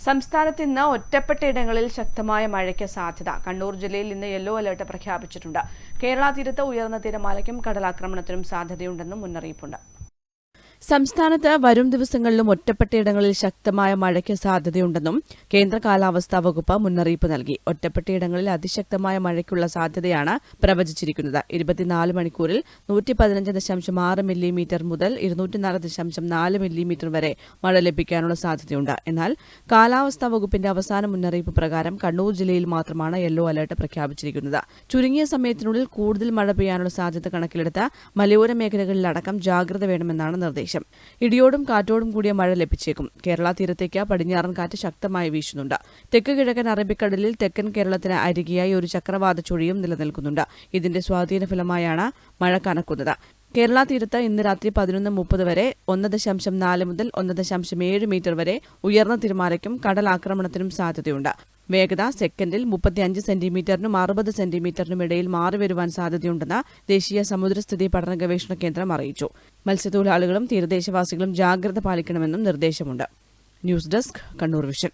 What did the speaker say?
സംസ്ഥാനത്ത് ഇന്ന് ഒറ്റപ്പെട്ടയിടങ്ങളിൽ ശക്തമായ മഴയ്ക്ക് സാധ്യത. കണ്ണൂർ ജില്ലയിൽ ഇന്ന് യെല്ലോ അലർട്ട് പ്രഖ്യാപിച്ചിട്ടുണ്ട്. കേരള തീരത്ത് ഉയർന്ന തിരമാലയ്ക്കും കടലാക്രമണത്തിനും സാധ്യതയുണ്ടെന്നും മുന്നറിയിപ്പുണ്ട്. സംസ്ഥാനത്ത് വരും ദിവസങ്ങളിലും ഒറ്റപ്പെട്ടയിടങ്ങളിൽ ശക്തമായ മഴയ്ക്ക് സാധ്യതയുണ്ടെന്നും കേന്ദ്ര കാലാവസ്ഥാ വകുപ്പ് മുന്നറിയിപ്പ് നൽകി. ഒറ്റപ്പെട്ടയിടങ്ങളിൽ അതിശക്തമായ മഴയ്ക്കുള്ള സാധ്യതയാണ് പ്രവചിച്ചിരിക്കുന്നത്. 24 മണിക്കൂറിൽ 115.6 മില്ലിമീറ്റർ മുതൽ 204.4 മില്ലിമീറ്റർ വരെ മഴ ലഭിക്കാനുള്ള സാധ്യതയുണ്ട്. എന്നാൽ കാലാവസ്ഥാ വകുപ്പിന്റെ അവസാന മുന്നറിയിപ്പ് പ്രകാരം കണ്ണൂർ ജില്ലയിൽ മാത്രമാണ് യെല്ലോ അലർട്ട് പ്രഖ്യാപിച്ചിരിക്കുന്നത്. ചുരുങ്ങിയ സമയത്തിനുള്ളിൽ കൂടുതൽ മഴ പെയ്യാനുള്ള സാധ്യത കണക്കിലെടുത്ത് മലയോര മേഖലകളിലടക്കം ജാഗ്രത വേണമെന്നാണ് നിർദ്ദേശം. ഇടിയോടും കാറ്റോടും കൂടിയ മഴ ലഭിച്ചേക്കും. കേരള തീരത്തേക്ക് പടിഞ്ഞാറൻ കാറ്റ് ശക്തമായി വീശുന്നുണ്ട്. തെക്ക് കിഴക്കൻ അറബിക്കടലിൽ തെക്കൻ കേരളത്തിന് അരികെയായി ഒരു ചക്രവാത ചുഴിയും നിലനിൽക്കുന്നുണ്ട്. ഇതിന്റെ സ്വാധീന ഫലമായാണ് മഴ കനക്കുന്നത്. കേരള തീരത്ത് ഇന്ന് രാത്രി 11:30 വരെ 1.4 മുതൽ 1.7 മീറ്റർ വരെ ഉയർന്ന തിരമാലയ്ക്കും കടലാക്രമണത്തിനും സാധ്യതയുണ്ട്. വേഗത സെക്കൻഡിൽ 35 സെന്റിമീറ്ററിനും 60 സെന്റിമീറ്ററിനും ഇടയിൽ മാറിവരുവാൻ സാധ്യതയുണ്ടെന്ന് ദേശീയ സമുദ്രസ്ഥിതി പഠന ഗവേഷണ കേന്ദ്രം അറിയിച്ചു. മത്സ്യത്തൊഴിലാളികളും തീരദേശവാസികളും ജാഗ്രത പാലിക്കണമെന്നും നിർദ്ദേശമുണ്ട്. News desk, Kannur vision.